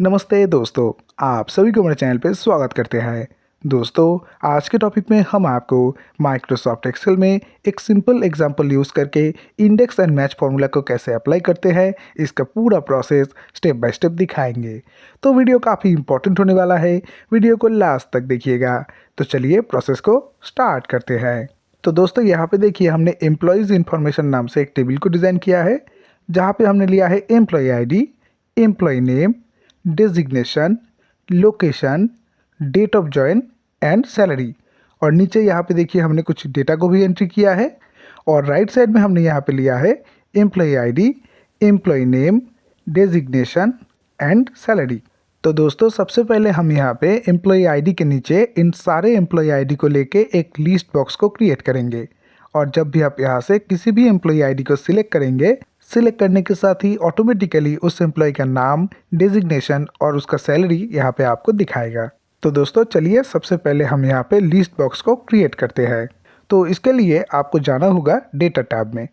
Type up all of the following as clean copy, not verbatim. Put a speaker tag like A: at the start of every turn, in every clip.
A: नमस्ते दोस्तों, आप सभी को मेरे चैनल पे स्वागत करते हैं। दोस्तों, आज के टॉपिक में हम आपको माइक्रोसॉफ्ट एक्सेल में एक सिंपल एग्जांपल यूज़ करके इंडेक्स एंड मैच फार्मूला को कैसे अप्लाई करते हैं, इसका पूरा प्रोसेस स्टेप बाय स्टेप दिखाएंगे। तो वीडियो काफ़ी इंपॉर्टेंट होने वाला है, वीडियो को लास्ट तक देखिएगा। तो चलिए प्रोसेस को स्टार्ट करते हैं। तो दोस्तों, यहाँ पे देखिए हमने एम्प्लॉयज़ इन्फॉर्मेशन नाम से एक टेबल को डिज़ाइन किया है, जहाँ पे हमने लिया है employee ID, employee name, designation, location, date of join and salary. और नीचे यहाँ पे देखिए हमने कुछ डेटा को भी एंट्री किया है। और राइट साइड में हमने यहाँ पे लिया है employee ID, employee name, designation and salary. तो दोस्तों, सबसे पहले हम यहाँ पे एम्प्लॉय ID के नीचे इन सारे एम्प्लॉय ID को लेके एक लिस्ट बॉक्स को क्रिएट करेंगे। और जब भी आप यहाँ से किसी भी एम्प्लॉय ID को सिलेक्ट करेंगे, सिलेक्ट करने के साथ ही ऑटोमेटिकली उस एम्प्लॉय का नाम, डेजिग्नेशन और उसका सैलरी यहाँ पे आपको दिखाएगा। तो दोस्तों चलिए सबसे पहले हम यहाँ पे लिस्ट बॉक्स को क्रिएट करते हैं। तो इसके लिए आपको जाना होगा डेटा टैब में।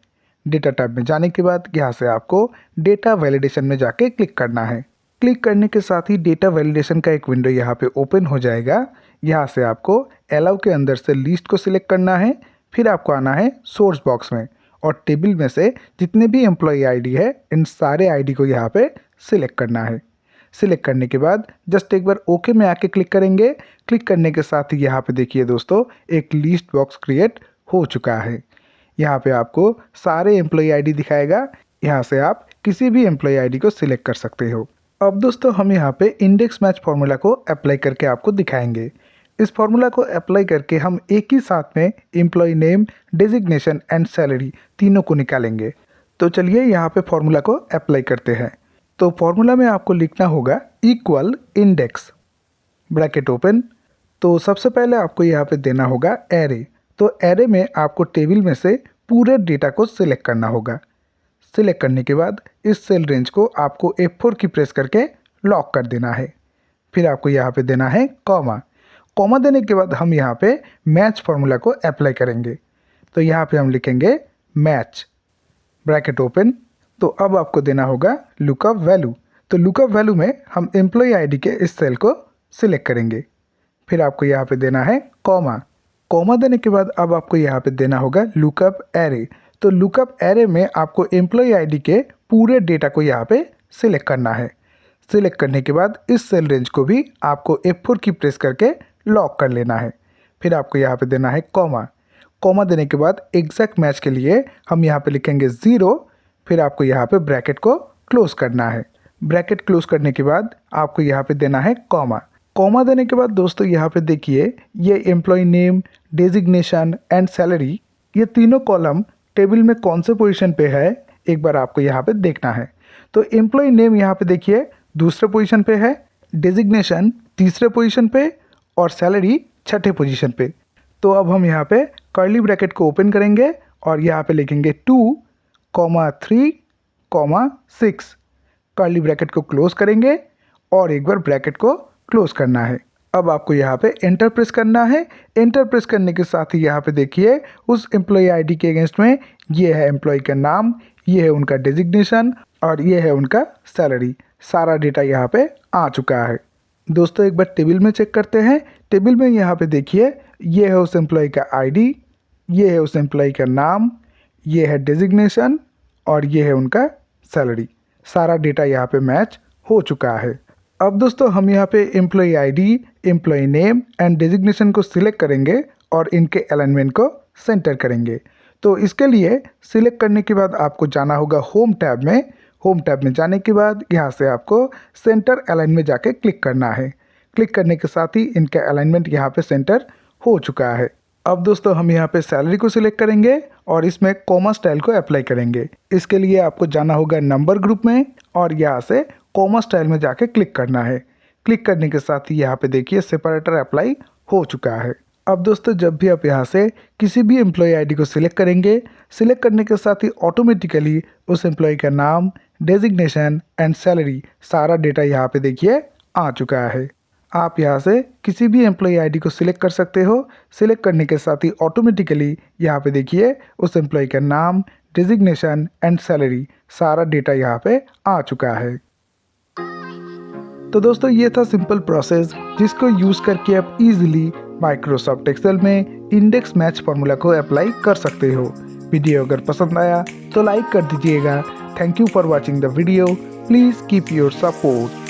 A: डेटा टैब में जाने के बाद यहाँ से आपको डेटा वैलिडेशन में जाके क्लिक करना है। क्लिक करने के साथ ही डेटा वैलिडेशन का एक विंडो यहाँ पे ओपन हो जाएगा। यहाँ से आपको अलाउ के अंदर से लिस्ट को सिलेक्ट करना है, फिर आपको आना है सोर्स बॉक्स में और टेबल में से जितने भी एम्प्लॉय ID है इन सारे ID को यहाँ पे सिलेक्ट करना है। सिलेक्ट करने के बाद जस्ट एक बार ओके में आके क्लिक करेंगे। क्लिक करने के साथ ही यहाँ पे देखिए दोस्तों, एक लिस्ट बॉक्स क्रिएट हो चुका है। यहाँ पे आपको सारे एम्प्लॉय ID दिखाएगा। यहाँ से आप किसी भी एम्प्लॉय ID को सिलेक्ट कर सकते हो। अब दोस्तों हम यहाँ पे इंडेक्स मैच फार्मूला को अप्लाई करके आपको दिखाएंगे। इस फार्मूला को अप्लाई करके हम एक ही साथ में employee name, designation and salary तीनों को निकालेंगे। तो चलिए यहाँ पे फार्मूला को अप्लाई करते हैं। तो फार्मूला में आपको लिखना होगा इक्वल इंडेक्स, ब्रैकेट ओपन। तो सबसे पहले आपको यहाँ पे देना होगा एरे। तो एरे में आपको टेबल में से पूरे डेटा को सिलेक्ट करना होगा। सिलेक्ट करने के बाद इस सेल रेंज को आपको F4 की प्रेस करके लॉक कर देना है। फिर आपको यहाँ पे देना है कॉमा। कॉमा देने के बाद हम यहाँ पे मैच फार्मूला को अप्लाई करेंगे। तो यहाँ पे हम लिखेंगे मैच, ब्रैकेट ओपन। तो अब आपको देना होगा लुकअप वैल्यू। तो लुकअप वैल्यू में हम एम्प्लॉय ID के इस सेल को सिलेक्ट करेंगे। फिर आपको यहाँ पे देना है कॉमा। कॉमा देने के बाद अब आपको यहाँ पे देना होगा लुकअप एरे। तो लुकअप एरे में आपको एम्प्लॉय ID के पूरे डेटा को यहाँ पे सिलेक्ट करना है। सिलेक्ट करने के बाद इस सेल रेंज को भी आपको F4 की प्रेस करके लॉक कर लेना है। फिर आपको यहाँ पे देना है कॉमा। कॉमा देने के बाद एग्जैक्ट मैच के लिए हम यहाँ पे लिखेंगे 0। फिर आपको यहाँ पे ब्रैकेट को क्लोज करना है। ब्रैकेट क्लोज करने के बाद आपको यहाँ पे देना है कॉमा। कॉमा देने के बाद दोस्तों यहाँ पे देखिए, ये employee name, designation and salary, ये तीनों कॉलम टेबल में कौन से पोजीशन पे है एक बार आपको यहाँ पे देखना है। तो एम्प्लॉय नेम यहाँ पे देखिए दूसरे पोजीशन पे है, डेजिग्नेशन तीसरे पोजीशन पे और सैलरी छठे पोजीशन पे। तो अब हम यहाँ पे कर्ली ब्रैकेट को ओपन करेंगे और यहाँ पे लिखेंगे 2,3,6। कर्ली ब्रैकेट को क्लोज करेंगे और एक बार ब्रैकेट को क्लोज करना है। अब आपको यहाँ पे एंटर प्रेस करना है। एंटर प्रेस करने के साथ ही यहाँ पे देखिए उस एम्प्लॉय ID के अगेंस्ट में ये है एम्प्लॉय का नाम, ये है उनका डेजिग्नेशन और ये है उनका सैलरी। सारा डेटा यहाँ पे आ चुका है। दोस्तों एक बार टेबल में चेक करते हैं। टेबल में यहाँ पे देखिए, ये है उस एम्प्लॉय का ID, ये है उस एम्प्लॉय का नाम, ये है डेजिग्नेशन और ये है उनका सैलरी। सारा डेटा यहाँ पे मैच हो चुका है। अब दोस्तों हम यहाँ पे employee ID, employee name and designation को सिलेक्ट करेंगे और इनके अलाइनमेंट को सेंटर करेंगे। तो इसके लिए सिलेक्ट करने के बाद आपको जाना होगा होम टैब में। होम टैब में जाने के बाद यहाँ से आपको सेंटर अलाइन में जाके क्लिक करना है। क्लिक करने के साथ ही इनका अलाइनमेंट यहाँ पे सेंटर हो चुका है। अब दोस्तों हम यहाँ पे सैलरी को सिलेक्ट करेंगे और इसमें कॉमा स्टाइल को अप्लाई करेंगे। इसके लिए आपको जाना होगा नंबर ग्रुप में और यहाँ से कॉमा स्टाइल में जाके क्लिक करना है। क्लिक करने के साथ ही यहाँ पे देखिए सेपरेटर अप्लाई हो चुका है। अब दोस्तों जब भी आप यहाँ से किसी भी एम्प्लॉय ID को सिलेक्ट करेंगे, सिलेक्ट करने के साथ ही ऑटोमेटिकली उस एम्प्लॉय का नाम, डेजिग्नेशन एंड सैलरी सारा डेटा यहाँ पे देखिए आ चुका है। आप यहाँ से किसी भी एम्प्लॉय ID को सिलेक्ट कर सकते हो। सिलेक्ट करने के साथ ही ऑटोमेटिकली यहाँ पे देखिए उस एम्प्लॉय का नाम, डेजिग्नेशन एंड सैलरी सारा डेटा यहाँ पे आ चुका है। तो दोस्तों ये था सिंपल प्रोसेस जिसको यूज़ करके आप इजीली माइक्रोसॉफ्ट एक्सेल में इंडेक्स मैच फार्मूला को अप्लाई कर सकते हो। वीडियो अगर पसंद आया तो लाइक कर दीजिएगा। Thank you for watching the video. Please keep your support.